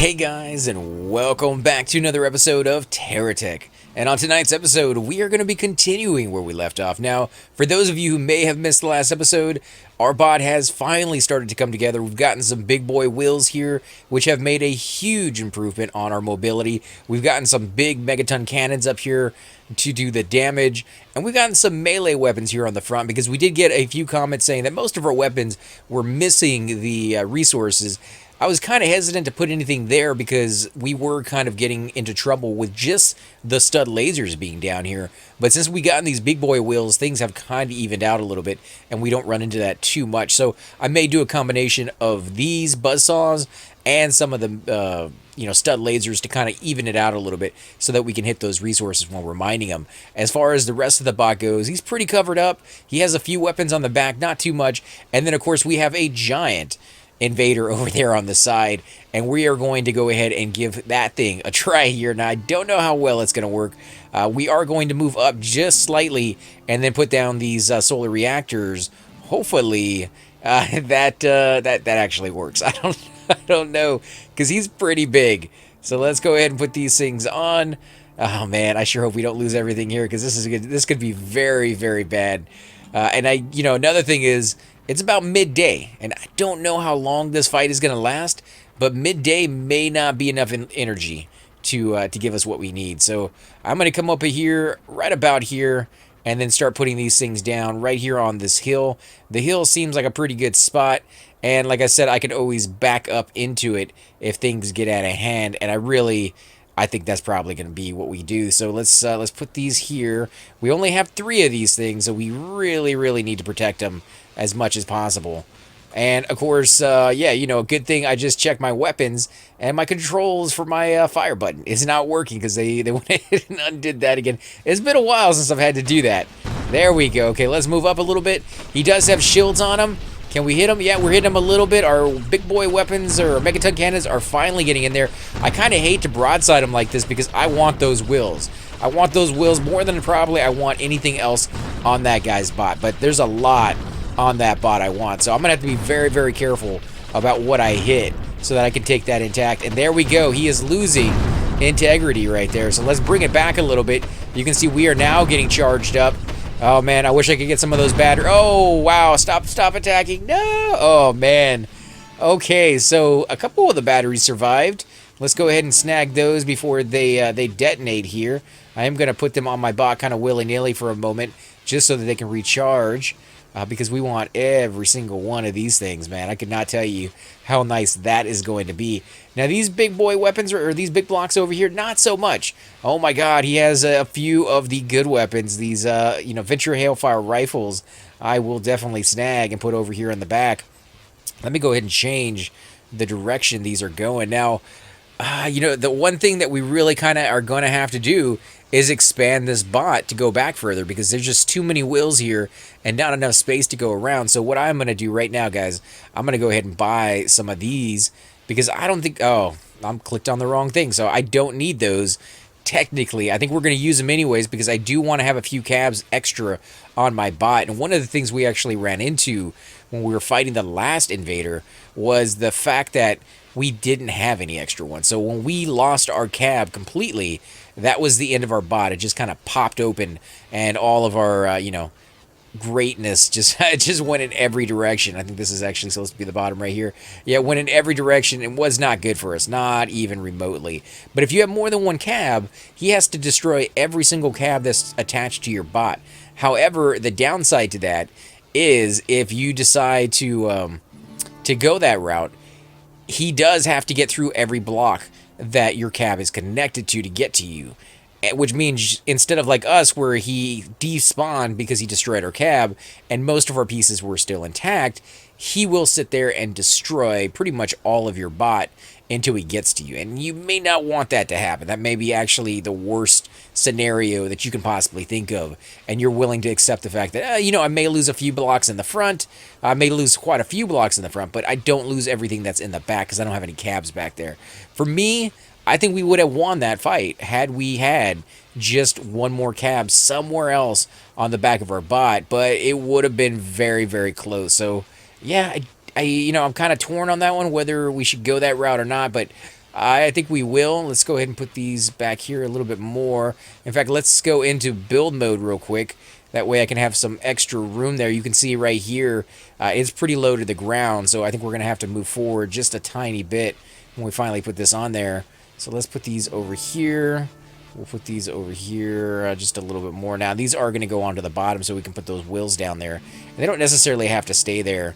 Hey guys, and welcome back to another episode of TerraTech. And on tonight's episode, we are going to be continuing where we left off. Now, for those of you who may have missed the last episode, our bot has finally started to come together. We've gotten some big boy wheels here, which have made a huge improvement on our mobility. We've gotten some big megaton cannons up here to do the damage, and we've gotten some melee weapons here on the front because we did get a few comments saying that most of our weapons were missing the resources. I was kind of hesitant to put anything there because we were kind of getting into trouble with just the stud lasers being down here. But since we got in these big boy wheels, things have kind of evened out a little bit, and we don't run into that too much. So I may do a combination of these buzzsaws and some of the stud lasers to kind of even it out a little bit so that we can hit those resources when we're mining them. As far as the rest of the bot goes, he's pretty covered up. He has a few weapons on the back, not too much. And then, of course, we have a giant invader over there on the side, and we are going to go ahead and give that thing a try here. Now, I don't know how well it's going to work. We are going to move up just slightly and then put down these solar reactors. Hopefully, that actually works. I don't know, because he's pretty big. So let's go ahead and put these things on. Oh man, I sure hope we don't lose everything here, because this could be very, very bad. And another thing is, it's about midday, and I don't know how long this fight is going to last, but midday may not be enough energy to give us what we need. So I'm going to come up here, right about here, and then start putting these things down right here on this hill. The hill seems like a pretty good spot, and like I said, I can always back up into it if things get out of hand, and I think that's probably going to be what we do. So let's put these here. We only have 3 of these things, so we really need to protect them as much as possible. And of course, a good thing I just checked my weapons, and my controls for my fire button is not working because they went ahead and undid that again. It's been a while since I've had to do that. There we go. Okay, let's move up a little bit. He does have shields on him. Can we hit him? Yeah, we're hitting him a little bit. Our big boy weapons or megaton cannons are finally getting in there. I kind of hate to broadside him like this because I want those wheels. I want those wheels more than probably I want anything else on that guy's bot. But there's a lot on that bot I want. So I'm going to have to be very careful about what I hit so that I can take that intact. And there we go. He is losing integrity right there. So let's bring it back a little bit. You can see we are now getting charged up. Oh, man, I wish I could get some of those batteries. Oh, wow, stop attacking. No. Oh, man. Okay, so a couple of the batteries survived. Let's go ahead and snag those before they detonate here. I am going to put them on my bot kind of willy-nilly for a moment just so that they can recharge. Because we want every single one of these things, man. I could not tell you how nice that is going to be. Now, these big boy weapons, or these big blocks over here, not so much. Oh, my God, he has a few of the good weapons. These, Venture Hailfire rifles, I will definitely snag and put over here in the back. Let me go ahead and change the direction these are going. Now, the one thing that we really kind of are going to have to do is expand this bot to go back further because there's just too many wheels here and not enough space to go around. So what I'm going to do right now, guys, I'm going to go ahead and buy some of these because I don't think... Oh, I'm clicked on the wrong thing, so I don't need those. Technically, I think we're going to use them anyways because I do want to have a few cabs extra on my bot. And one of the things we actually ran into when we were fighting the last invader was the fact that we didn't have any extra ones. So when we lost our cab completely, that was the end of our bot. It just kind of popped open, and all of our, greatness just went in every direction. I think this is actually supposed to be the bottom right here. Yeah, it went in every direction and was not good for us, not even remotely. But if you have more than one cab, he has to destroy every single cab that's attached to your bot. However, the downside to that is if you decide to go that route, he does have to get through every block that your cab is connected to get to you. Which means instead of like us where he despawned because he destroyed our cab and most of our pieces were still intact, he will sit there and destroy pretty much all of your bot until he gets to you. And you may not want that to happen. That may be actually the worst scenario that you can possibly think of. And you're willing to accept the fact that, I may lose a few blocks in the front. I may lose quite a few blocks in the front, but I don't lose everything that's in the back because I don't have any cabs back there. For me, I think we would have won that fight had we had just one more cab somewhere else on the back of our bot, but it would have been very close. So, yeah, I'm kind of torn on that one, whether we should go that route or not, but I think we will. Let's go ahead and put these back here a little bit more. In fact, let's go into build mode real quick. That way I can have some extra room there. You can see right here, it's pretty low to the ground, so I think we're going to have to move forward just a tiny bit when we finally put this on there. So let's put these over here. We'll put these over here just a little bit more. Now, these are going to go onto the bottom so we can put those wheels down there. And they don't necessarily have to stay there,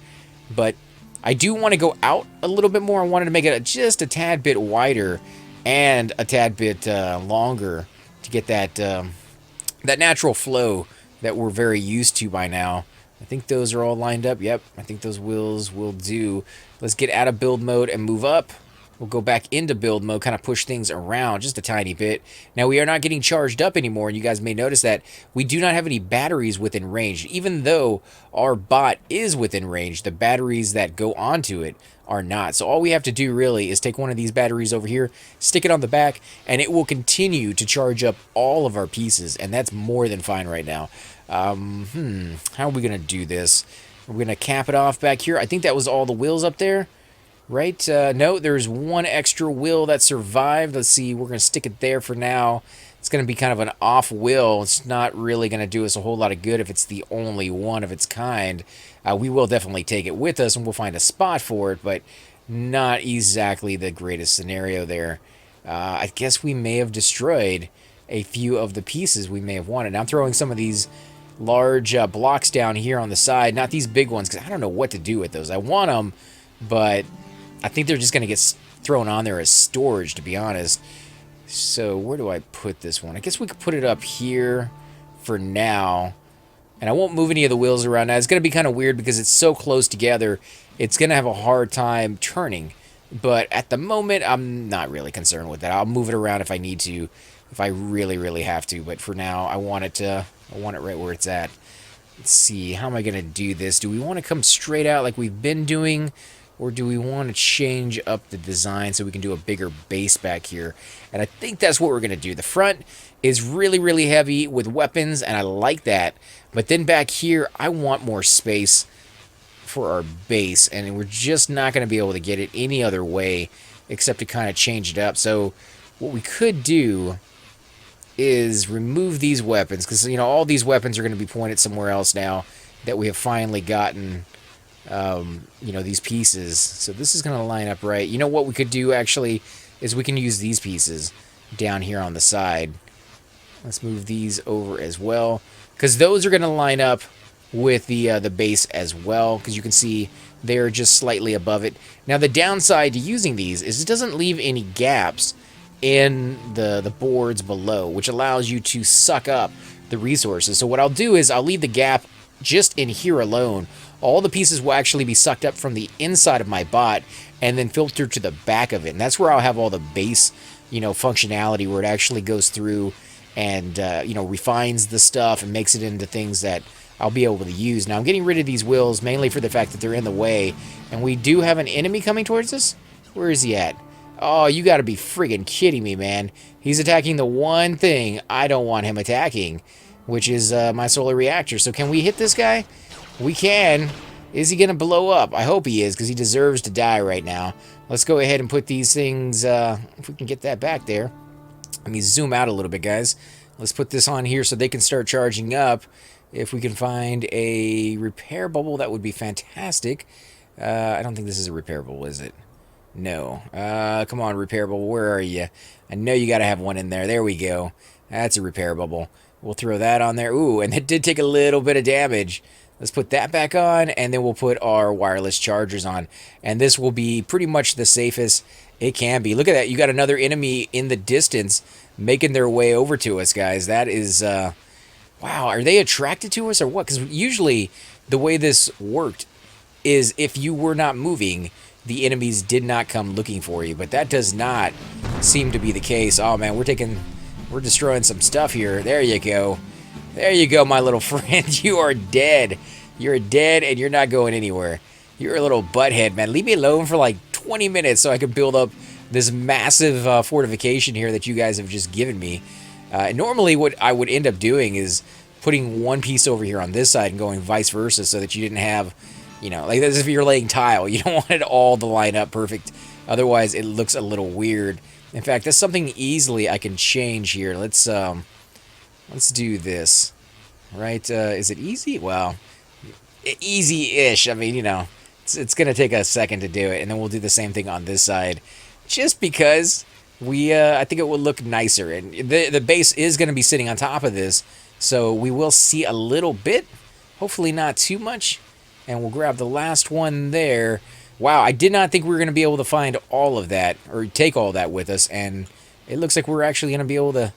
but I do want to go out a little bit more. I wanted to make it just a tad bit wider and a tad bit longer to get that, that natural flow that we're very used to by now. I think those are all lined up. Yep, I think those wheels will do. Let's get out of build mode and move up. We'll go back into build mode, kind of push things around just a tiny bit. Now, we are not getting charged up anymore, and you guys may notice that we do not have any batteries within range. Even though our bot is within range, the batteries that go onto it are not. So all we have to do really is take one of these batteries over here, stick it on the back, and it will continue to charge up all of our pieces, and that's more than fine right now. How are we going to do this? We're going to cap it off back here. I think that was all the wheels up there. Right? No, there's one extra wheel that survived. Let's see, we're going to stick it there for now. It's going to be kind of an off wheel. It's not really going to do us a whole lot of good if it's the only one of its kind. We will definitely take it with us, and we'll find a spot for it, but not exactly the greatest scenario there. I guess we may have destroyed a few of the pieces we may have wanted. Now, I'm throwing some of these large blocks down here on the side, not these big ones, because I don't know what to do with those. I want them, but I think they're just going to get thrown on there as storage, to be honest. So where do I put this one? I guess we could put it up here for now. And I won't move any of the wheels around. Now, it's going to be kind of weird because it's so close together. It's going to have a hard time turning. But at the moment, I'm not really concerned with that. I'll move it around if I need to, if I really, really have to. But for now, I want it right where it's at. Let's see. How am I going to do this? Do we want to come straight out like we've been doing? Or do we want to change up the design so we can do a bigger base back here? And I think that's what we're going to do. The front is really, really heavy with weapons, and I like that. But then back here, I want more space for our base, and we're just not going to be able to get it any other way except to kind of change it up. So what we could do is remove these weapons, because, you know, all these weapons are going to be pointed somewhere else now that we have finally gotten... you know, these pieces. So this is going to line up right. You know what we could do, actually, is we can use these pieces down here on the side. Let's move these over as well, because those are going to line up with the base as well, because you can see they're just slightly above it. Now, the downside to using these is it doesn't leave any gaps in the boards below, which allows you to suck up the resources. So what I'll do is I'll leave the gap just in here alone. All the pieces will actually be sucked up from the inside of my bot and then filtered to the back of it. And that's where I'll have all the base, you know, functionality, where it actually goes through and, you know, refines the stuff and makes it into things that I'll be able to use. Now, I'm getting rid of these wheels mainly for the fact that they're in the way. And we do have an enemy coming towards us. Where is he at? Oh, you got to be friggin' kidding me, man. He's attacking the one thing I don't want him attacking, which is my solar reactor. So can we hit this guy? We can. Is he going to blow up? I hope he is, because he deserves to die right now. Let's go ahead and put these things, if we can get that back there. Let me zoom out a little bit, guys. Let's put this on here so they can start charging up. If we can find a repair bubble, that would be fantastic. I don't think this is a repair bubble, is it? No. Come on, repair bubble. Where are you? I know you got to have one in there. There we go. That's a repair bubble. We'll throw that on there. Ooh, and it did take a little bit of damage. Let's put that back on, and then we'll put our wireless chargers on. And this will be pretty much the safest it can be. Look at that. You got another enemy in the distance making their way over to us, guys. That is, wow, are they attracted to us or what? Because usually the way this worked is if you were not moving, the enemies did not come looking for you. But that does not seem to be the case. Oh, man, we're destroying some stuff here. There you go. There you go, my little friend. You are dead. You're dead, and you're not going anywhere. You're a little butthead, man. Leave me alone for like 20 minutes so I can build up this massive fortification here that you guys have just given me. Normally, what I would end up doing is putting one piece over here on this side and going vice versa so that you didn't have, you know, like as if you're laying tile. You don't want it all to line up perfect Otherwise, it looks a little weird. In fact, that's something easily I can change here. Let's do this. Right? Is it easy? Well, easy-ish. I mean, it's going to take a second to do it, and then we'll do the same thing on this side, just because I think it will look nicer. And the base is going to be sitting on top of this, so we will see a little bit, hopefully not too much. And we'll grab the last one there. Wow, I did not think we were going to be able to find all of that, or take all that with us, and it looks like we're actually going to be able to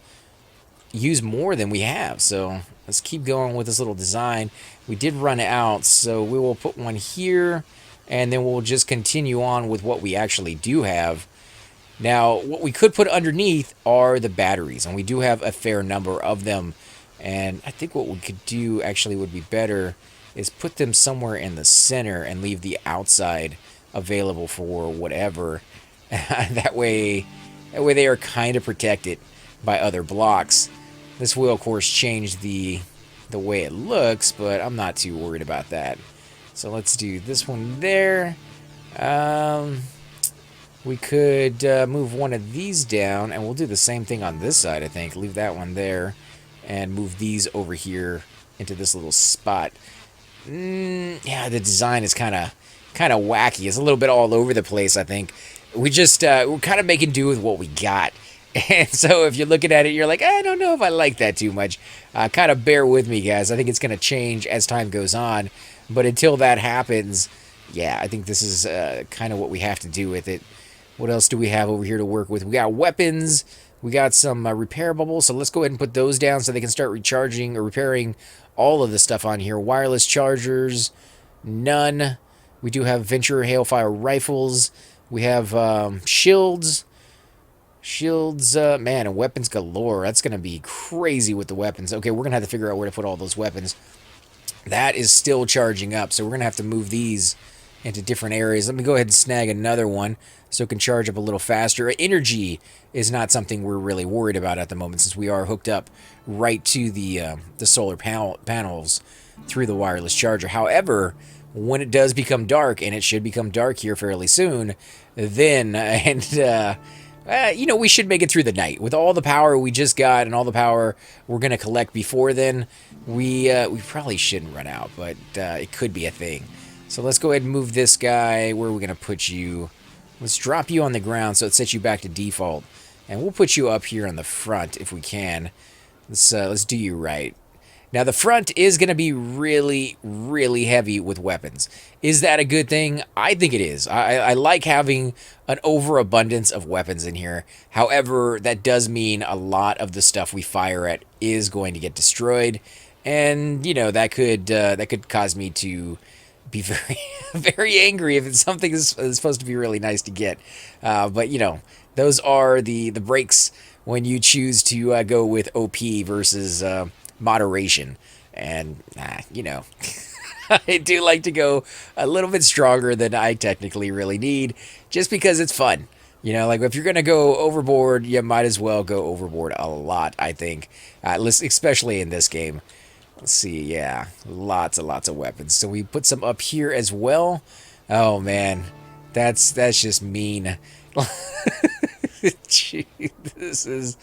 use more than we have. So let's keep going with this little design. We did run out, so we will put one here, and then we'll just continue on with what we actually do have. Now, what we could put underneath are the batteries, and we do have a fair number of them. And I think what we could do actually would be better is put them somewhere in the center and leave the outside available for whatever. that way they are kind of protected by other blocks. This will, of course, change the way it looks, but I'm not too worried about that. So let's do this one there. We could move one of these down, and we'll do the same thing on this side, I think. Leave that one there, and move these over here into this little spot. Yeah, the design is kind of wacky. It's a little bit all over the place, I think. We're kind of making do with what we got. And so if you're looking at it, you're like, I don't know if I like that too much. Kind of bear with me, guys. I think it's going to change as time goes on. But until that happens, yeah, I think this is kind of what we have to do with it. What else do we have over here to work with? We got weapons. We got some repair bubbles. So let's go ahead and put those down so they can start recharging or repairing all of the stuff on here. Wireless chargers, none. We do have Venture Hailfire rifles. We have shields. Shields, man, and weapons galore. That's going to be crazy with the weapons. Okay, we're going to have to figure out where to put all those weapons. That is still charging up, so we're going to have to move these into different areas. Let me go ahead and snag another one so it can charge up a little faster. Energy is not something we're really worried about at the moment, since we are hooked up right to the solar panels through the wireless charger. However, when it does become dark, and it should become dark here fairly soon, then, we should make it through the night. With all the power we just got and all the power we're going to collect before then, we probably shouldn't run out, but it could be a thing. So let's go ahead and move this guy. Where are we going to put you? Let's drop you on the ground so it sets you back to default. And we'll put you up here on the front if we can. Let's do you right. Now, the front is going to be really, really heavy with weapons. Is that a good thing? I think it is. I like having an overabundance of weapons in here. However, that does mean a lot of the stuff we fire at is going to get destroyed. And, that could cause me to be very, very angry if it's something that's supposed to be really nice to get. But, those are the breaks when you choose to go with OP versus moderation. And, I do like to go a little bit stronger than I technically really need, just because it's fun. Like if you're going to go overboard, you might as well go overboard a lot, I think. Especially in this game. Let's see, yeah, lots and lots of weapons. So we put some up here as well. Oh, man, that's just mean. Gee, this is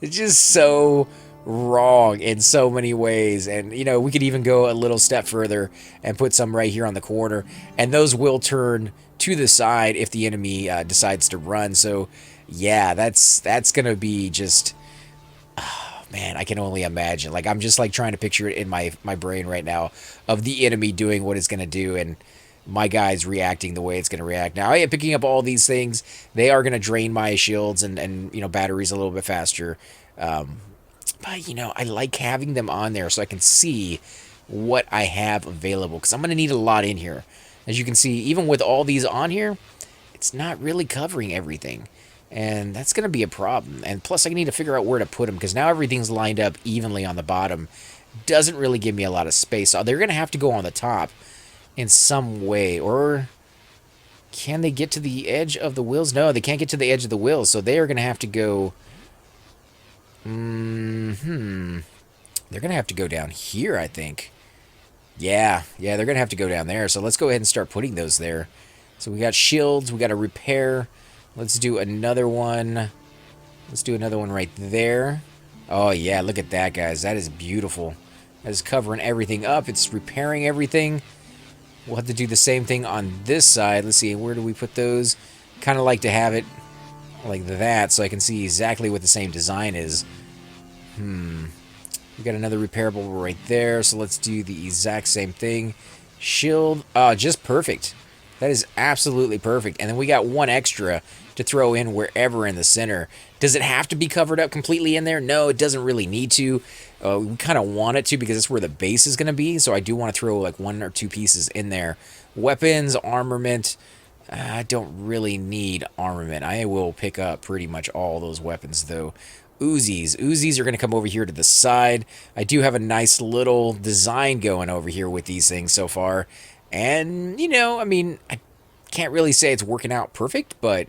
just so wrong in so many ways. And we could even go a little step further and put some right here on the corner, and those will turn to the side if the enemy decides to run. So yeah, that's gonna be just, oh, man, I can only imagine. Like, I'm just like trying to picture it in my brain right now of the enemy doing what it's gonna do, and my guy's reacting the way it's going to react. Now, I am picking up all these things. They are going to drain my shields and batteries a little bit faster. But, I like having them on there so I can see what I have available, because I'm going to need a lot in here. As you can see, even with all these on here, it's not really covering everything. And that's going to be a problem. And plus, I need to figure out where to put them, because now everything's lined up evenly on the bottom. Doesn't really give me a lot of space. So they're going to have to go on the top in some way. Or can they get to the edge of the wheels? No, they can't get to the edge of the wheels, so they are going to have to go... They're going to have to go down here, I think. Yeah, they're going to have to go down there. So let's go ahead and start putting those there. So we got shields, we got a repair Let's do another one. Let's do another one right there. Oh, yeah, look at that, guys. That is beautiful. That is covering everything up. It's repairing everything. We'll have to do the same thing on this side. Let's see, where do we put those? Kind of like to have it like that so I can see exactly what the same design is. We got another repairable right there, so let's do the exact same thing. Shield, just perfect. That is absolutely perfect. And then we got one extra to throw in wherever in the center. Does it have to be covered up completely in there? No, it doesn't really need to. We kind of want it to because that's where the base is going to be. So I do want to throw like 1 or 2 pieces in there. Weapons, armament. I don't really need armament. I will pick up pretty much all those weapons though. Uzis. Uzis are going to come over here to the side. I do have a nice little design going over here with these things so far. And, you know, I mean, I can't really say it's working out perfect, but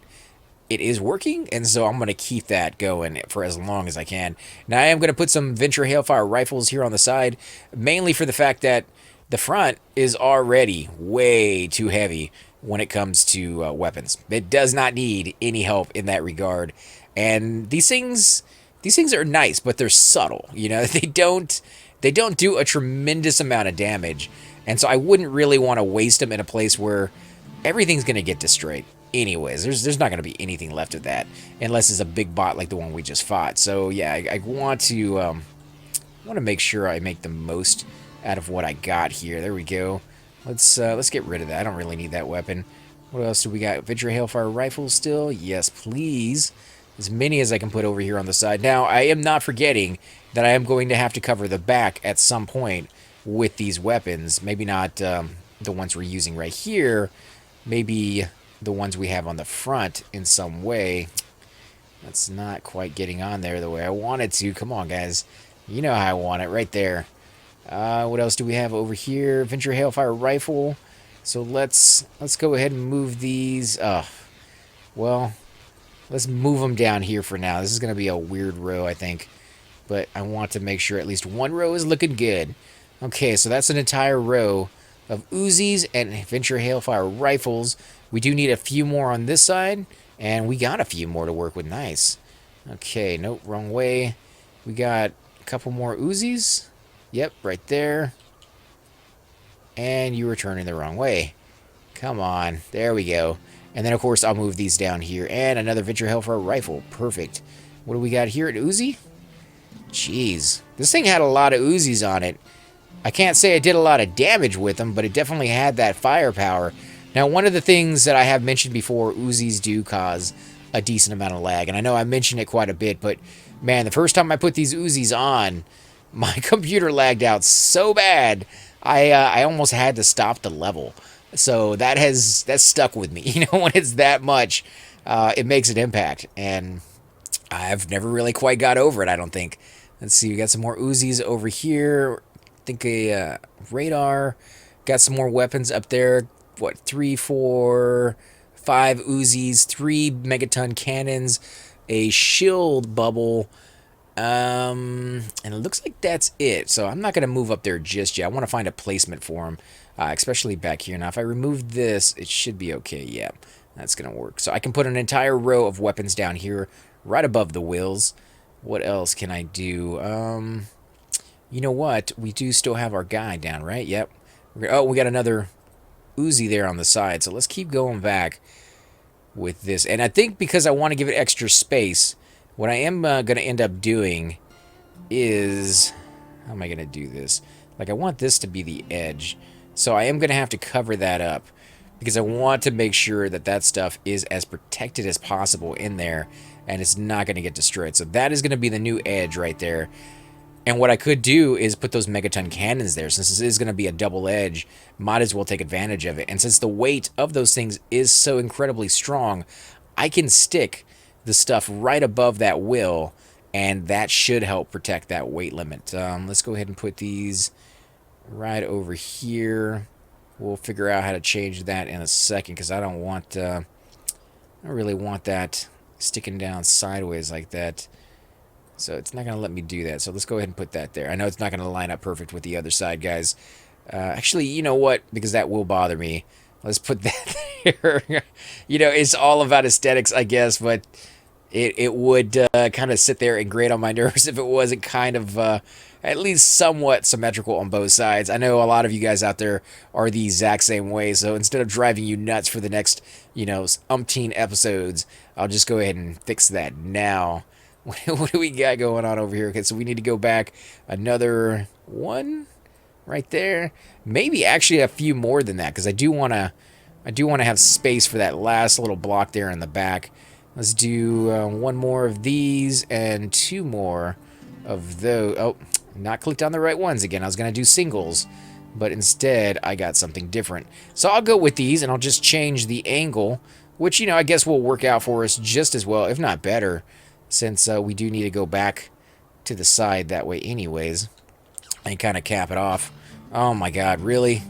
it is working, and so I'm going to keep that going for as long as I can. Now, I am going to put some Venture Hailfire rifles here on the side, mainly for the fact that the front is already way too heavy when it comes to weapons. It does not need any help in that regard. And these things are nice, but they're subtle. You know, they don't do a tremendous amount of damage. And so I wouldn't really want to waste them in a place where everything's going to get destroyed. Anyways, there's not going to be anything left of that unless it's a big bot like the one we just fought. So yeah, I want to make sure I make the most out of what I got here. There we go. Let's get rid of that. I don't really need that weapon. What else do we got? Venture Hailfire rifles still? Yes, please. As many as I can put over here on the side. Now, I am not forgetting that I am going to have to cover the back at some point with these weapons. Maybe not the ones we're using right here. Maybe the ones we have on the front in some way. That's not quite getting on there the way I wanted to. Come on, guys. You know how I want it, right there. What else do we have over here? Venture Hailfire rifle. So let's go ahead and move these. Well, let's move them down here for now. This is going to be a weird row, I think. But I want to make sure at least one row is looking good. Okay, so that's an entire row of Uzis and Venture Hailfire rifles. We do need a few more on this side, and we got a few more to work with. Nice. Okay, nope, wrong way. We got a couple more Uzis. Yep, right there. And you were turning the wrong way. Come on, there we go. And then, of course, I'll move these down here. And another Venture Hailfire rifle. Perfect. What do we got here? An Uzi? Jeez. This thing had a lot of Uzis on it. I can't say I did a lot of damage with them, but it definitely had that firepower. Now, one of the things that I have mentioned before, Uzis do cause a decent amount of lag. And I know I mentioned it quite a bit, but, man, the first time I put these Uzis on, my computer lagged out so bad, I almost had to stop the level. So that's stuck with me. You know, when it's that much, it makes an impact. And I've never really quite got over it, I don't think. Let's see, we got some more Uzis over here. I think a radar. Got some more weapons up there. What, 3, 4, 5 Uzis, 3 megaton cannons, a shield bubble. And it looks like that's it. So I'm not going to move up there just yet. I want to find a placement for them, especially back here. Now, if I remove this, it should be okay. Yeah, that's going to work. So I can put an entire row of weapons down here right above the wheels. What else can I do? You know what? We do still have our guy down, right? Yep. Oh, we got another Uzi there on the side. So let's keep going back with this. And I think because I want to give it extra space, what I am going to end up doing is... How am I going to do this? Like, I want this to be the edge. So I am going to have to cover that up because I want to make sure that that stuff is as protected as possible in there and it's not going to get destroyed. So that is going to be the new edge right there. And what I could do is put those megaton cannons there. Since this is going to be a double edge, might as well take advantage of it. And since the weight of those things is so incredibly strong, I can stick the stuff right above that wheel, and that should help protect that weight limit. Let's go ahead and put these right over here. We'll figure out how to change that in a second, because I don't really want that sticking down sideways like that. So it's not going to let me do that. So let's go ahead and put that there. I know it's not going to line up perfect with the other side, guys. Actually, you know what? Because that will bother me. Let's put that there. You know, it's all about aesthetics, I guess, but it would kind of sit there and grate on my nerves if it wasn't kind of at least somewhat symmetrical on both sides. I know a lot of you guys out there are the exact same way, so instead of driving you nuts for the next, you know, umpteen episodes, I'll just go ahead and fix that now. What do we got going on over here? Okay, so we need to go back another one right there. Maybe actually a few more than that, because I do want to have space for that last little block there in the back. Let's do one more of these and two more of those. Oh, not clicked on the right ones again. I was going to do singles, but instead I got something different. So I'll go with these and I'll just change the angle, which, you know, I guess will work out for us just as well, if not better, since we do need to go back to the side that way anyways and kind of cap it off. Oh my god, really?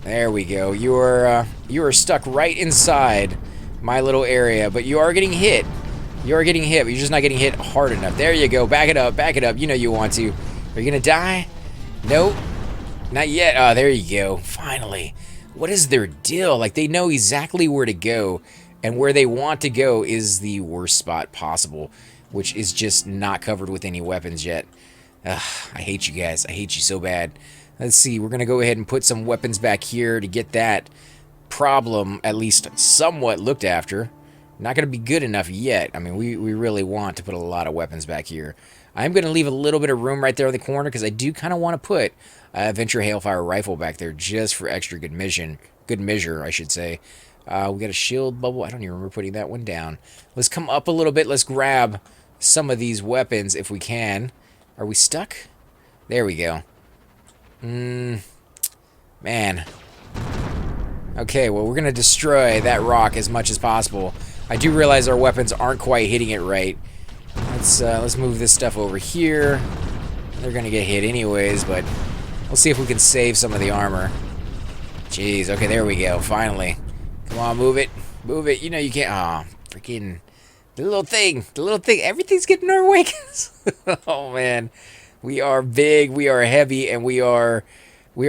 There we go. You are stuck right inside my little area, but you are getting hit. You are getting hit, but you're just not getting hit hard enough. There you go. Back it up. Back it up. You know you want to. Are you going to die? Nope. Not yet. Oh, there you go. Finally. What is their deal? Like, they know exactly where to go, and where they want to go is the worst spot possible, which is just not covered with any weapons yet. Ugh, I hate you guys. I hate you so bad. Let's see. We're going to go ahead and put some weapons back here to get that problem at least somewhat looked after. Not going to be good enough yet. I mean, we really want to put a lot of weapons back here. I'm going to leave a little bit of room right there in the corner because I do kind of want to put a Venture Hailfire rifle back there just for extra good measure, I should say. We got a shield bubble. I don't even remember putting that one down. Let's come up a little bit. Let's grab some of these weapons if we can. Are we stuck? There we go. Man. Okay, well, we're going to destroy that rock as much as possible. I do realize our weapons aren't quite hitting it right. Let's move this stuff over here. They're going to get hit anyways, but we'll see if we can save some of the armor. Jeez, okay, there we go, finally. Come on, move it. Move it. You know you can't. Aw, freaking... The little thing. Everything's getting in our way. Oh, man. We are big, we are heavy, and we are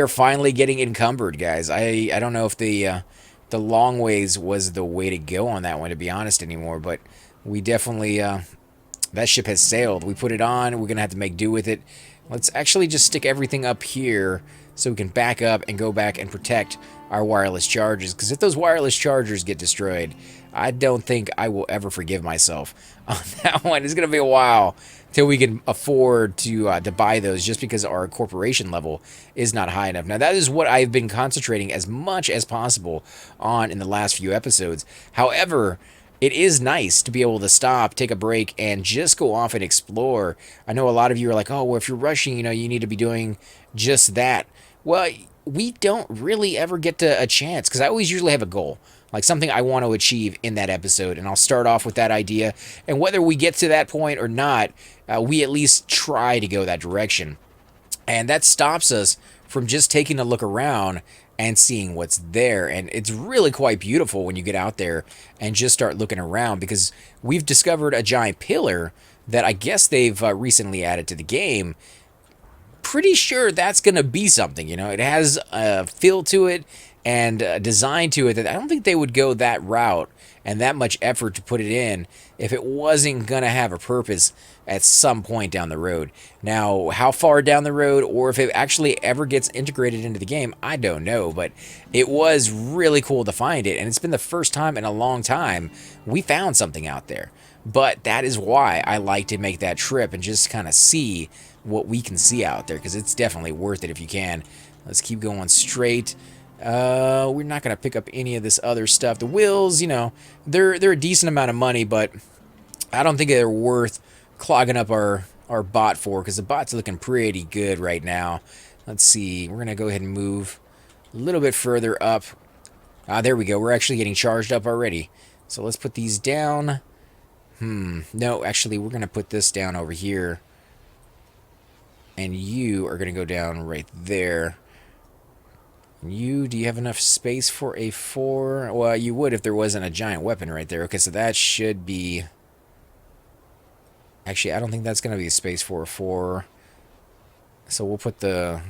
finally getting encumbered, guys. I don't know if the long ways was the way to go on that one, to be honest, anymore, but we definitely, that ship has sailed. We put it on, we're going to have to make do with it. Let's actually just stick everything up here so we can back up and go back and protect our wireless chargers, because if those wireless chargers get destroyed, I don't think I will ever forgive myself on that one. It's going to be a while till we can afford to buy those, just because our corporation level is not high enough. Now, that is what I've been concentrating as much as possible on in the last few episodes. However, it is nice to be able to stop, take a break, and just go off and explore. I know a lot of you are like, oh, well, if you're rushing, you know, you need to be doing just that. Well, we don't really ever get to a chance, because I always usually have a goal, like something I want to achieve in that episode, and I'll start off with that idea, and whether we get to that point or not, we at least try to go that direction. And that stops us from just taking a look around and seeing what's there. And it's really quite beautiful when you get out there and just start looking around, because we've discovered a giant pillar that I guess they've recently added to the game. Pretty sure that's going to be something, you know. It has a feel to it and a design to it that I don't think they would go that route and that much effort to put it in if it wasn't going to have a purpose at some point down the road. Now, how far down the road, or if it actually ever gets integrated into the game, I don't know, but it was really cool to find it, and it's been the first time in a long time we found something out there. But that is why I like to make that trip and just kind of see what we can see out there, because it's definitely worth it if you can. Let's keep going straight. We're not going to pick up any of this other stuff. The wheels, you know, they're a decent amount of money, but I don't think they're worth clogging up our bot for, because the bot's looking pretty good right now. Let's see. We're going to go ahead and move a little bit further up. There we go. We're actually getting charged up already. So let's put these down. No, actually, we're going to put this down over here. And you are going to go down right there. Do you have enough space for a 4? Well, you would if there wasn't a giant weapon right there. Okay, so that should be... Actually, I don't think that's going to be a space for a 4. So we'll put the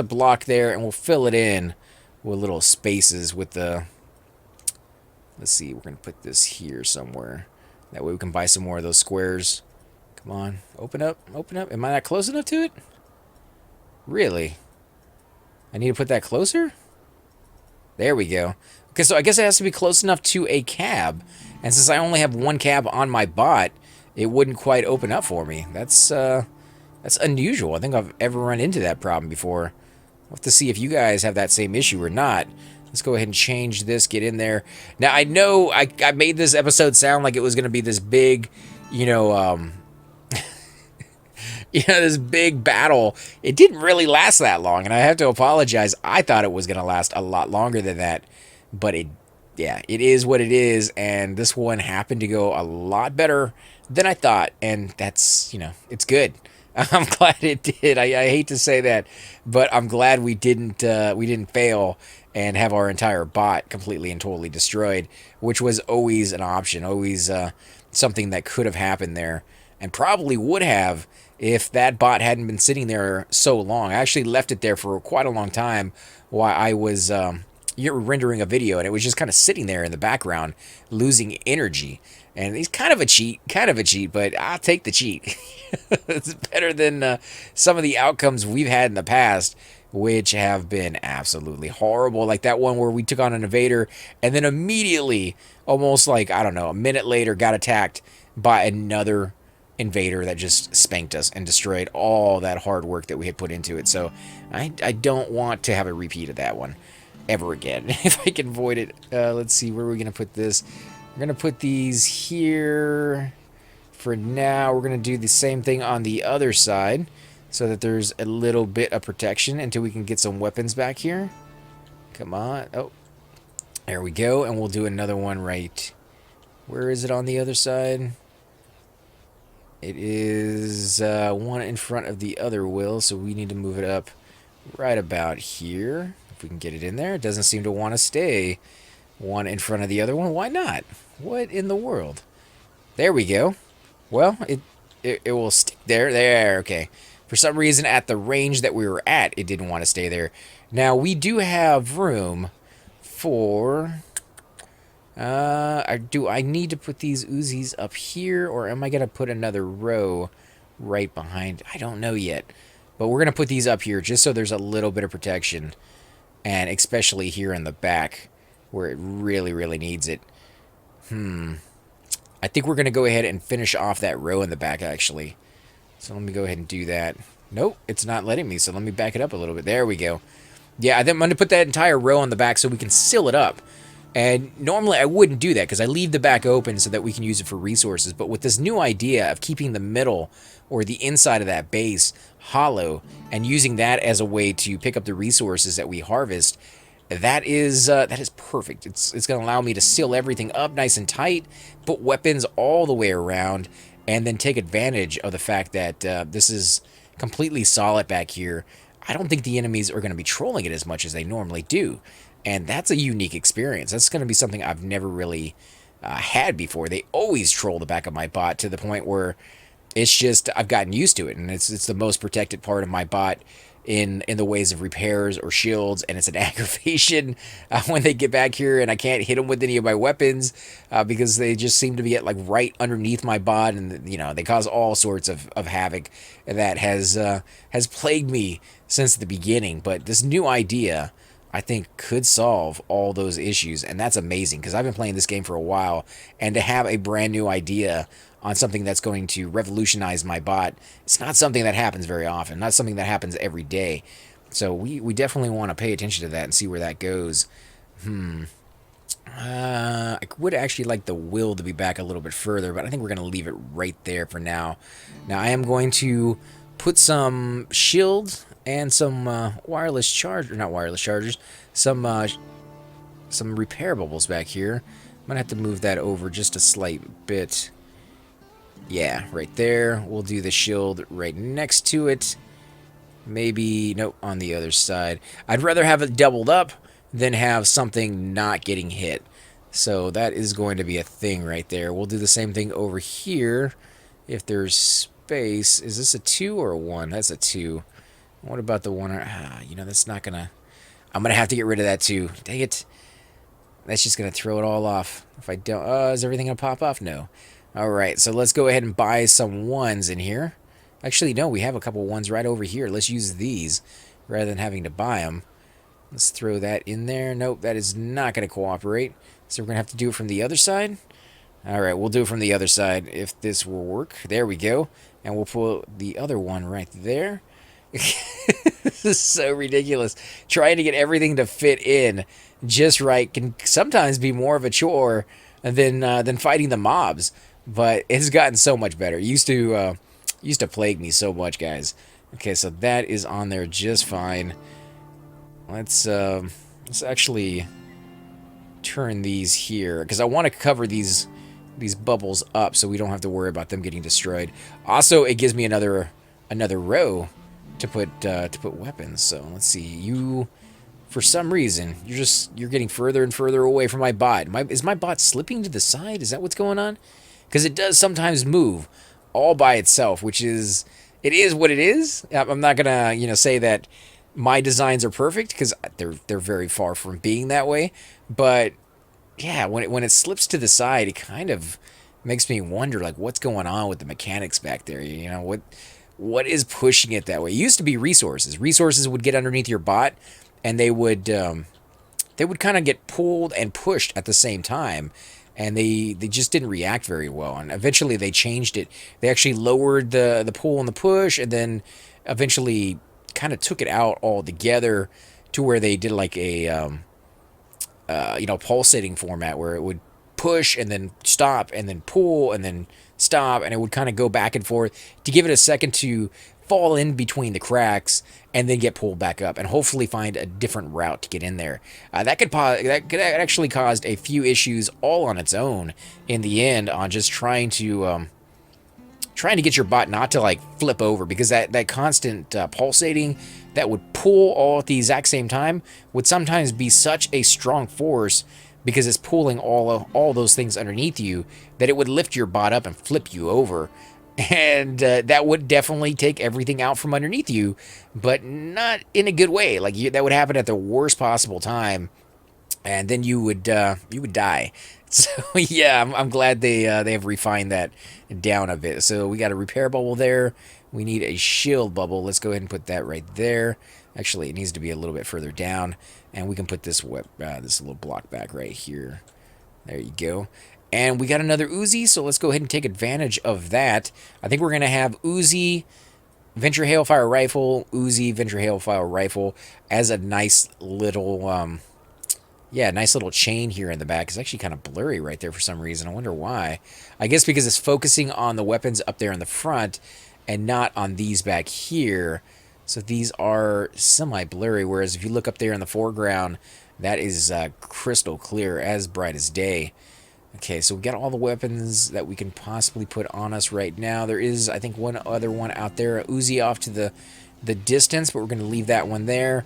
block there, and we'll fill it in with little spaces with the... Let's see, we're going to put this here somewhere. That way we can buy some more of those squares. Come on, open up, open up. Am I not close enough to it? Really? I need to put that closer? There we go. Okay, so I guess it has to be close enough to a cab. And since I only have one cab on my bot, it wouldn't quite open up for me. That's unusual. I think I've ever run into that problem before. We'll have to see if you guys have that same issue or not. Let's go ahead and change this, get in there. Now, I know I made this episode sound like it was going to be this big, you know, this big battle. It didn't really last that long, and I have to apologize. I thought it was going to last a lot longer than that, but yeah, it is what it is, and this one happened to go a lot better than I thought, and that's, it's good. I'm glad it did. I hate to say that, but I'm glad we didn't fail and have our entire bot completely and totally destroyed, which was always an option, always something that could have happened there, and probably would have if that bot hadn't been sitting there so long. I actually left it there for quite a long time while I was rendering a video, and it was just kind of sitting there in the background, losing energy. And he's kind of a cheat, but I'll take the cheat. It's better than some of the outcomes we've had in the past, which have been absolutely horrible. Like that one where we took on an invader, and then immediately, almost like, I don't know, a minute later, got attacked by another invader that just spanked us and destroyed all that hard work that we had put into it. So I don't want to have a repeat of that one ever again, if I can avoid it. Let's see, where are we going to put this? We're going to put these here for now. We're going to do the same thing on the other side so that there's a little bit of protection until we can get some weapons back here. Come on. Oh, there we go. And we'll do another one right. Where is it on the other side? It is one in front of the other wheel, so we need to move it up right about here. If we can get it in there. It doesn't seem to want to stay one in front of the other one. Why not? What in the world? There we go. Well, it will stick there. There, okay. For some reason, at the range that we were at, it didn't want to stay there. Now, we do have room for... do I need to put these Uzis up here, or am I going to put another row right behind? I don't know yet. But we're going to put these up here just so there's a little bit of protection. And especially here in the back, where it really, really needs it. I think we're going to go ahead and finish off that row in the back, actually. So let me go ahead and do that. Nope, it's not letting me, so let me back it up a little bit. There we go. Yeah, I'm going to put that entire row on the back so we can seal it up. And normally I wouldn't do that because I leave the back open so that we can use it for resources. But with this new idea of keeping the middle or the inside of that base hollow and using that as a way to pick up the resources that we harvest, that is perfect. It's going to allow me to seal everything up nice and tight, put weapons all the way around, and then take advantage of the fact that this is completely solid back here. I don't think the enemies are going to be trolling it as much as they normally do. And that's a unique experience. That's going to be something I've never really had before. They always troll the back of my bot to the point where it's just, I've gotten used to it. And it's the most protected part of my bot in the ways of repairs or shields. And it's an aggravation when they get back here and I can't hit them with any of my weapons because they just seem to be at like right underneath my bot. And, they cause all sorts of havoc that has plagued me since the beginning. But this new idea, I think, could solve all those issues, and that's amazing because I've been playing this game for a while, and to have a brand new idea on something that's going to revolutionize my bot, it's not something that happens very often, not something that happens every day. So we definitely want to pay attention to that and see where that goes. I would actually like the will to be back a little bit further, but I think we're going to leave it right there for now. Now I am going to put some shields and some wireless charger, not wireless chargers, some repair bubbles back here. I'm gonna have to move that over just a slight bit. Yeah, right there. We'll do the shield right next to it. Maybe, nope, on the other side. I'd rather have it doubled up than have something not getting hit. So that is going to be a thing right there. We'll do the same thing over here. If there's space, is this a 2 or a 1? That's a 2. What about the one? That's not gonna... I'm going to have to get rid of that too. Dang it. That's just going to throw it all off. If I don't... is everything going to pop off? No. Alright, so let's go ahead and buy some ones in here. Actually, no, we have a couple ones right over here. Let's use these rather than having to buy them. Let's throw that in there. Nope, that is not going to cooperate. So we're going to have to do it from the other side. Alright, we'll do it from the other side if this will work. There we go. And we'll pull the other one right there. This is so ridiculous. Trying to get everything to fit in just right can sometimes be more of a chore than fighting the mobs. But it's gotten so much better. It used to plague me so much, guys. Okay, so that is on there just fine. Let's actually turn these here because I want to cover these bubbles up so we don't have to worry about them getting destroyed. Also, it gives me another row to put weapons. So let's see. You, for some reason, you're getting further and further away from my bot. Is my bot slipping to the side? Is that what's going on? Because it does sometimes move all by itself, which is what it is. I'm not gonna say that my designs are perfect because they're very far from being that way. But yeah, when it slips to the side, it kind of makes me wonder like what's going on with the mechanics back there. What is pushing it that way? It used to be resources. Resources would get underneath your bot, and they would kind of get pulled and pushed at the same time, and they just didn't react very well. And eventually they changed it. They actually lowered the pull and the push, and then eventually kind of took it out altogether to where they did like a pulsating format where it would push and then stop and then pull and then stop, and it would kind of go back and forth to give it a second to fall in between the cracks and then get pulled back up and hopefully find a different route to get in there. That could actually caused a few issues all on its own in the end on just trying to get your bot not to like flip over, because that constant pulsating that would pull all at the exact same time would sometimes be such a strong force because it's pulling all those things underneath you that it would lift your bot up and flip you over. And that would definitely take everything out from underneath you, but not in a good way. Like that would happen at the worst possible time, and then you would die. So yeah, I'm glad they have refined that down a bit. So we got a repair bubble there. We need a shield bubble. Let's go ahead and put that right there. Actually, it needs to be a little bit further down, and we can put this this little block back right here. There you go. And we got another Uzi, so let's go ahead and take advantage of that. I think we're going to have Uzi, Venture Hailfire Rifle, Uzi, Venture Hailfire Rifle as a nice little, nice little chain here in the back. It's actually kind of blurry right there for some reason. I wonder why. I guess because it's focusing on the weapons up there in the front and not on these back here. So these are semi-blurry, whereas if you look up there in the foreground, that is crystal clear, as bright as day. Okay, so we got all the weapons that we can possibly put on us right now. There is, I think, one other one out there, a Uzi off to the distance, but we're going to leave that one there.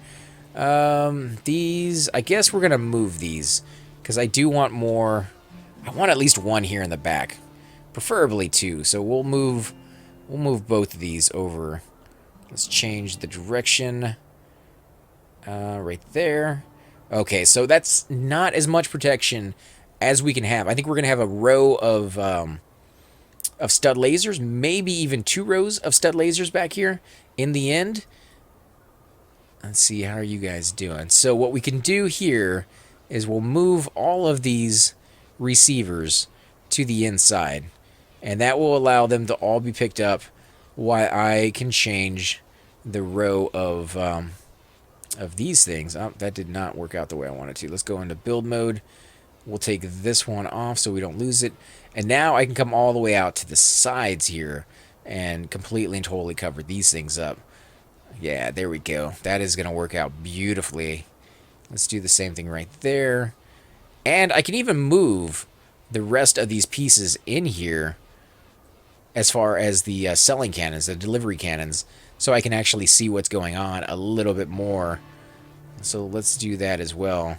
These, I guess we're going to move these, because I do want more. I want at least one here in the back, preferably two. So we'll move both of these over. Let's change the direction right there. Okay, so that's not as much protection as we can have. I think we're going to have a row of stud lasers, maybe even 2 rows of stud lasers back here in the end. Let's see, how are you guys doing? So what we can do here is we'll move all of these receivers to the inside, and that will allow them to all be picked up while I can change the row of these things. Oh, that did not work out the way I wanted to. Let's go into build mode. We'll take this one off so we don't lose it. And now I can come all the way out to the sides here and completely and totally cover these things up. Yeah, there we go. That is going to work out beautifully. Let's do the same thing right there. And I can even move the rest of these pieces in here as far as the selling cannons, the delivery cannons, so I can actually see what's going on a little bit more. So let's do that as well,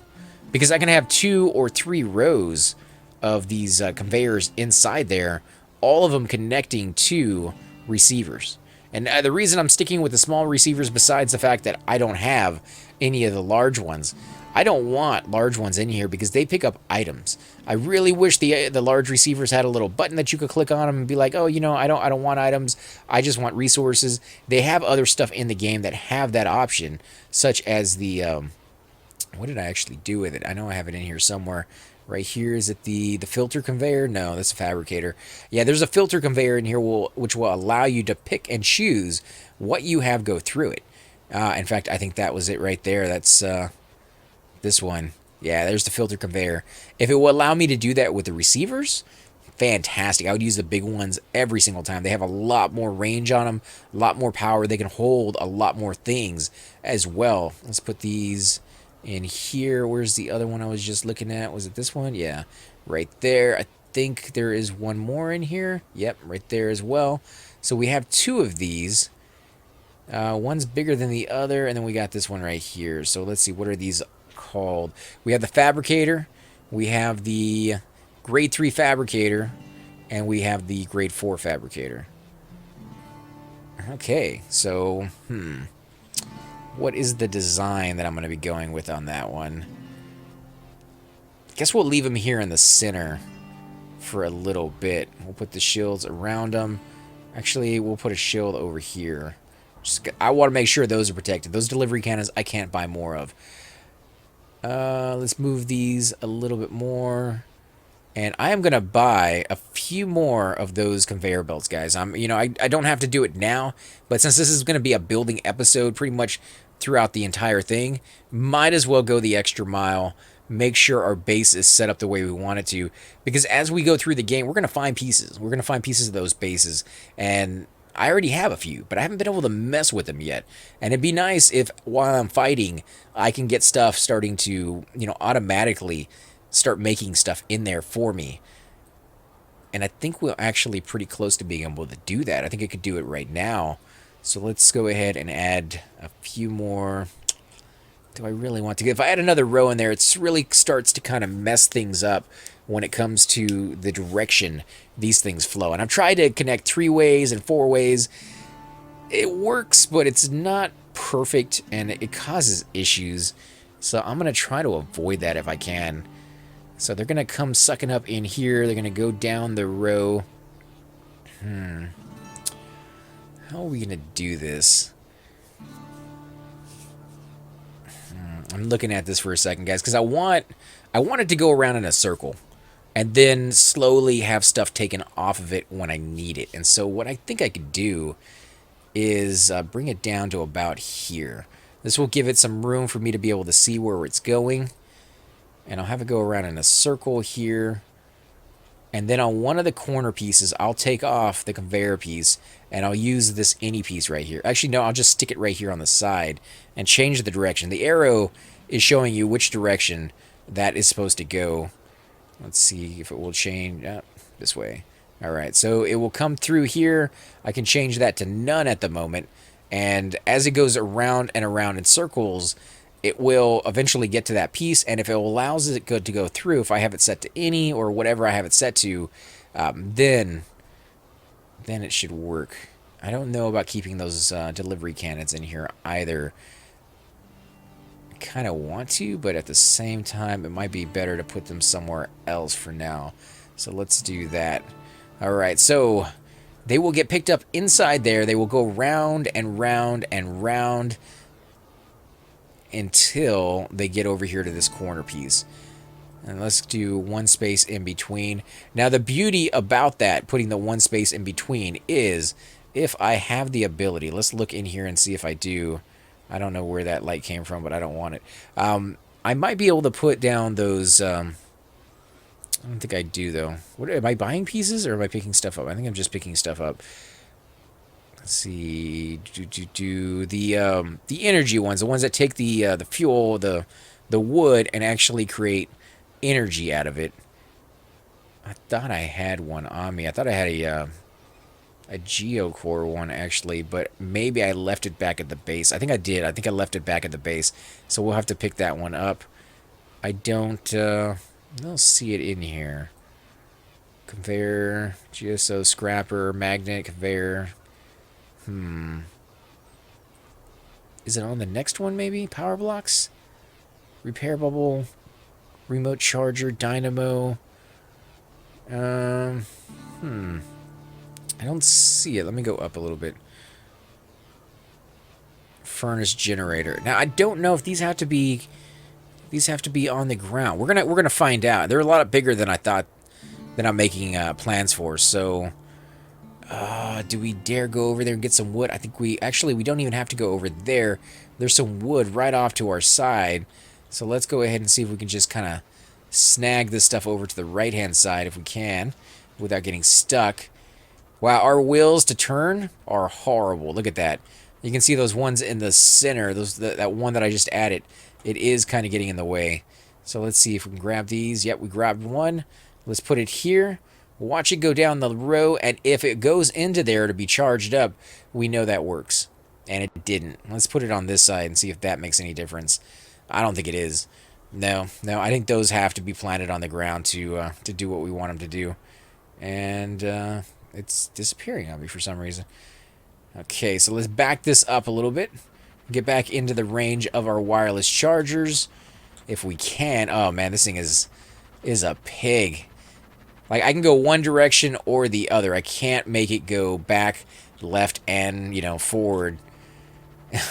because I can have 2 or 3 rows of these conveyors inside there, all of them connecting to receivers. And the reason I'm sticking with the small receivers, besides the fact that I don't have any of the large ones, I don't want large ones in here because they pick up items. I really wish the large receivers had a little button that you could click on them and be like, oh, you know, I don't want items. I just want resources. They have other stuff in the game that have that option, such as the what did I actually do with it? I know I have it in here somewhere. Right here, is it the filter conveyor? No, that's a fabricator. Yeah, there's a filter conveyor in here which will allow you to pick and choose what you have go through it. In fact, I think that was it right there. That's this one. Yeah, there's the filter conveyor. If it will allow me to do that with the receivers, fantastic. I would use the big ones every single time. They have a lot more range on them, a lot more power. They can hold a lot more things as well. Let's put these in here. Where's the other one I was just looking at? Was it this one? Yeah, right there. I think there is one more in here. Yep, right there as well. So we have two of these. One's bigger than the other, and then we got this one right here. So let's see, what are these called? We have the fabricator, we have the grade 3 fabricator, and we have the grade 4 fabricator. Okay, so what is the design that I'm going to be going with on that one? Guess we'll leave them here in the center for a little bit. We'll put the shields around them. Actually, we'll put a shield over here. I want to make sure those are protected. Those delivery cannons I can't buy more of. Let's move these a little bit more. And I am going to buy a few more of those conveyor belts, guys. I don't have to do it now, but since this is going to be a building episode pretty much throughout the entire thing, might as well go the extra mile, make sure our base is set up the way we want it to, because as we go through the game, we're going to find pieces. We're going to find pieces of those bases, and I already have a few, but I haven't been able to mess with them yet. And it'd be nice if, while I'm fighting, I can get stuff starting to, automatically start making stuff in there for me. And I think we're actually pretty close to being able to do that. I think I could do it right now. So let's go ahead and add a few more. Do I really want to? If I add another row in there, it really starts to kind of mess things up when it comes to the direction these things flow. And I've tried to connect 3 ways and 4 ways. It works, but it's not perfect, and it causes issues. So I'm going to try to avoid that if I can. So they're going to come sucking up in here. They're going to go down the row. How are we going to do this? I'm looking at this for a second, guys, because I want it to go around in a circle and then slowly have stuff taken off of it when I need it. And so what I think I could do is bring it down to about here. This will give it some room for me to be able to see where it's going. And I'll have it go around in a circle here. And then on one of the corner pieces, I'll take off the conveyor piece, and I'll use this any piece right here. Actually, no, I'll just stick it right here on the side and change the direction. The arrow is showing you which direction that is supposed to go. Let's see if it will change. This way. All right, so it will come through here. I can change that to none at the moment. And as it goes around and around in circles, it will eventually get to that piece, and if it allows it to go through, if I have it set to any or whatever I have it set to, then it should work. I don't know about keeping those delivery cannons in here either. I kind of want to, but at the same time, it might be better to put them somewhere else for now. So let's do that. All right, so they will get picked up inside there. They will go round and round and round until they get over here to this corner piece. And let's do one space in between. Now the beauty about that, putting the one space in between, is if I have the ability, let's look in here and see if I do. I don't know where that light came from, but I don't want it. I might be able to put down those, I don't think I do though. What am I buying pieces or am I picking stuff up? I think I'm just picking stuff up. Let's see, the energy ones, the ones that take the fuel, the wood, and actually create energy out of it. I thought I had one on me. I thought I had a geocore one actually, but maybe I left it back at the base. I think I did. I think I left it back at the base, so we'll have to pick that one up. I don't see it in here. Conveyor, geoso, scrapper, magnet, conveyor. Is it on the next one, maybe? Power blocks? Repair bubble, remote charger, dynamo. I don't see it. Let me go up a little bit. Furnace generator. Now I don't know if these have to be on the ground. We're gonna find out. They're a lot bigger than I thought that I'm making plans for. So do we dare go over there and get some wood? I think we don't even have to go over there. There's some wood right off to our side. So let's go ahead and see if we can just kind of snag this stuff over to the right-hand side if we can without getting stuck. Wow, our wheels to turn are horrible. Look at that. You can see those ones in the center, that one that I just added. It is kind of getting in the way. So let's see if we can grab these. Yep, we grabbed one. Let's put it here. Watch it go down the row, and if it goes into there to be charged up, we know that works. And it didn't. Let's put it on this side and see if that makes any difference. I don't think it is. No, I think those have to be planted on the ground to do what we want them to do. And it's disappearing on me for some reason. Okay, so let's back this up a little bit. Get back into the range of our wireless chargers if we can. Oh man, this thing is a pig. Like, I can go one direction or the other. I can't make it go back, left, and, forward.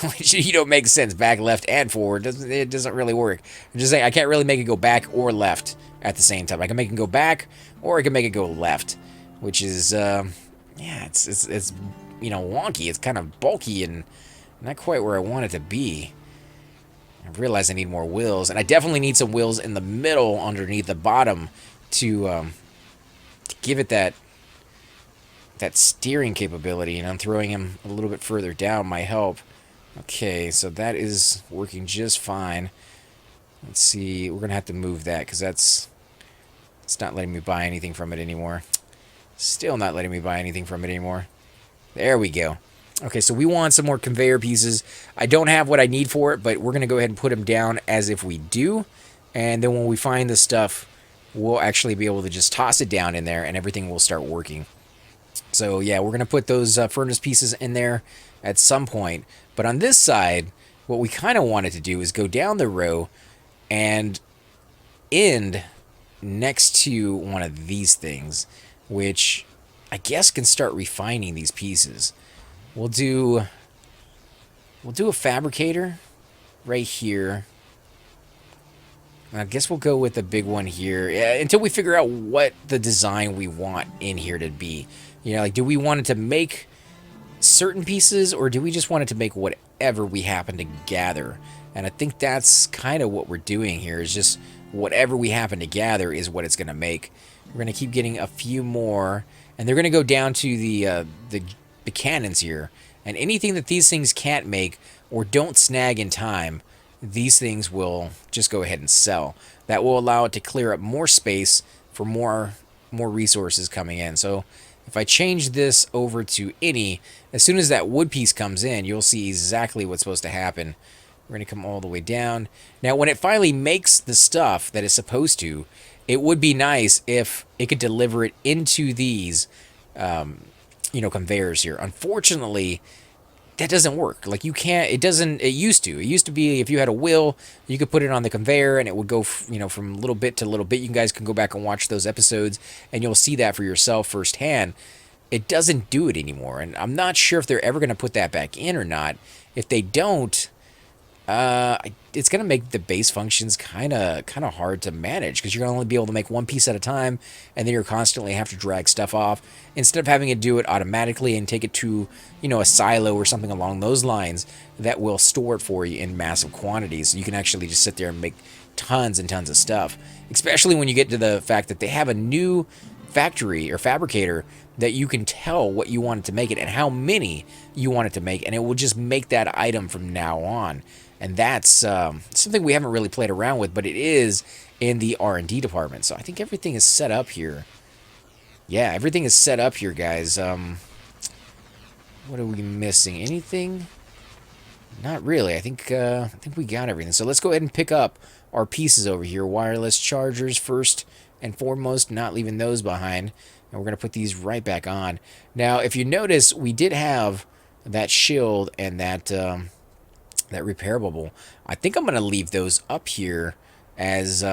Which, makes sense. Back, left, and forward. It doesn't really work. I'm just saying, I can't really make it go back or left at the same time. I can make it go back, or I can make it go left. Which is, it's wonky. It's kind of bulky and not quite where I want it to be. I realize I need more wheels. And I definitely need some wheels in the middle underneath the bottom to give it that steering capability, and I'm throwing him a little bit further down might help. Okay, so that is working just fine. Let's see, we're gonna have to move that because it's not letting me buy anything from it anymore. Still not letting me buy anything from it anymore. There we go. Okay, so we want some more conveyor pieces. I don't have what I need for it, but we're gonna go ahead and put them down as if we do, and then when we find the stuff, we'll actually be able to just toss it down in there and everything will start working. So yeah, we're going to put those furnace pieces in there at some point. But on this side, what we kind of wanted to do is go down the row and end next to one of these things, which I guess can start refining these pieces. We'll do a fabricator right here. I guess we'll go with the big one here until we figure out what the design we want in here to be. Like, do we want it to make certain pieces, or do we just want it to make whatever we happen to gather? And I think that's kind of what we're doing here, is just whatever we happen to gather is what it's going to make. We're going to keep getting a few more, and they're going to go down to the cannons here. And anything that these things can't make or don't snag in time, these things will just go ahead and sell. That will allow it to clear up more space for more resources coming in. So if I change this over to any, as soon as that wood piece comes in, you'll see exactly what's supposed to happen. We're going to come all the way down. Now, when it finally makes the stuff that it's supposed to, it would be nice if it could deliver it into these, conveyors here. Unfortunately, that doesn't work. Like, you can't, it used to be if you had a wheel, you could put it on the conveyor and it would go, from little bit to little bit. You guys can go back and watch those episodes and you'll see that for yourself firsthand. It doesn't do it anymore. And I'm not sure if they're ever going to put that back in or not. If they don't, it's going to make the base functions kind of hard to manage, because you're going to only be able to make one piece at a time, and then you're constantly have to drag stuff off instead of having it do it automatically and take it to, a silo or something along those lines that will store it for you in massive quantities. So you can actually just sit there and make tons and tons of stuff, especially when you get to the fact that they have a new factory or fabricator that you can tell what you want it to make it and how many you want it to make, and it will just make that item from now on. And that's something we haven't really played around with, but it is in the R&D department. So I think everything is set up here. Yeah, everything is set up here, guys. What are we missing? Anything? Not really. I think we got everything. So let's go ahead and pick up our pieces over here. Wireless chargers first and foremost, not leaving those behind. And we're going to put these right back on. Now, if you notice, we did have that shield and that repair bubble. I think I'm gonna leave those up here as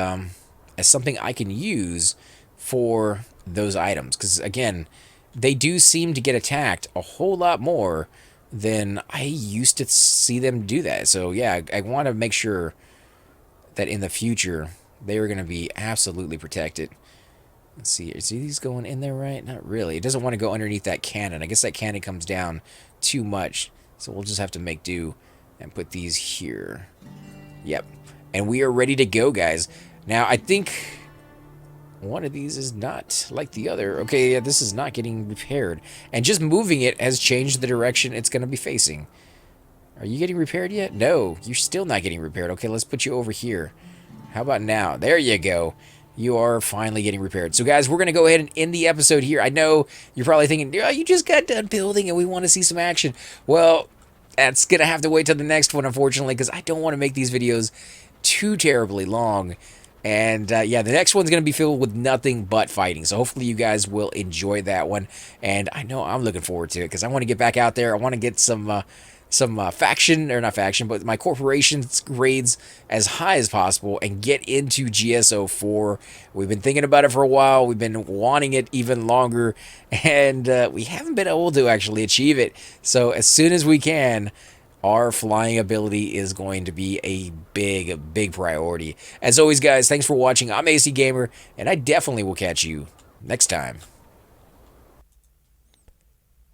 something I can use for those items, because again, they do seem to get attacked a whole lot more than I used to see them do that. So yeah, I want to make sure that in the future they are going to be absolutely protected. Let's see, is these going in there right? Not really. It doesn't want to go underneath that cannon. I guess that cannon comes down too much, so we'll just have to make do and put these here. Yep. And we are ready to go, guys. Now, I think one of these is not like the other. Okay, yeah, this is not getting repaired. And just moving it has changed the direction it's going to be facing. Are you getting repaired yet? No, you're still not getting repaired. Okay, let's put you over here. How about now? There you go. You are finally getting repaired. So, guys, we're going to go ahead and end the episode here. I know you're probably thinking, oh, you just got done building and we want to see some action. Well, that's going to have to wait till the next one, unfortunately, because I don't want to make these videos too terribly long. And yeah, the next one's going to be filled with nothing but fighting. So hopefully you guys will enjoy that one. And I know I'm looking forward to it because I want to get back out there. I want to get some faction, or not faction, but my corporation's grades as high as possible and get into GSO4. We've been thinking about it for a while. We've been wanting it even longer. And we haven't been able to actually achieve it. So as soon as we can, our flying ability is going to be a big priority. As always, guys, thanks for watching. I'm AC Gamer, and I definitely will catch you next time.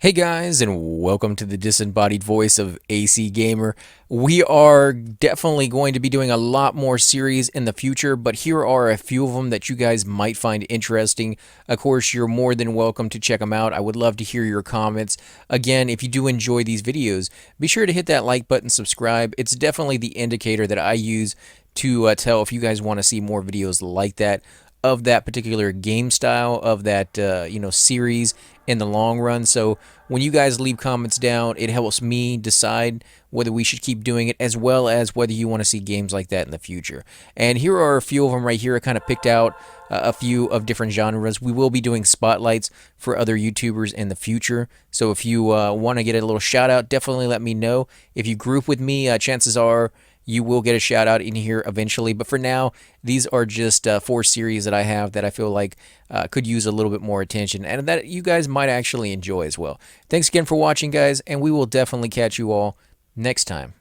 Hey guys, and welcome to the disembodied voice of AC Gamer. We are definitely going to be doing a lot more series in the future, but here are a few of them that you guys might find interesting. Of course, you're more than welcome to check them out. I would love to hear your comments. Again, if you do enjoy these videos, be sure to hit that like button, subscribe. It's definitely the indicator that I use to tell if you guys want to see more videos like that, of that particular game style, of that series in the long run. So when you guys leave comments down, it helps me decide whether we should keep doing it, as well as whether you want to see games like that in the future. And here are a few of them right here. I kind of picked out a few of different genres. We will be doing spotlights for other YouTubers in the future. So if you want to get a little shout out, definitely let me know. If you group with me, chances are you will get a shout out in here eventually. But for now, these are just 4 series that I have that I feel like could use a little bit more attention and that you guys might actually enjoy as well. Thanks again for watching, guys, and we will definitely catch you all next time.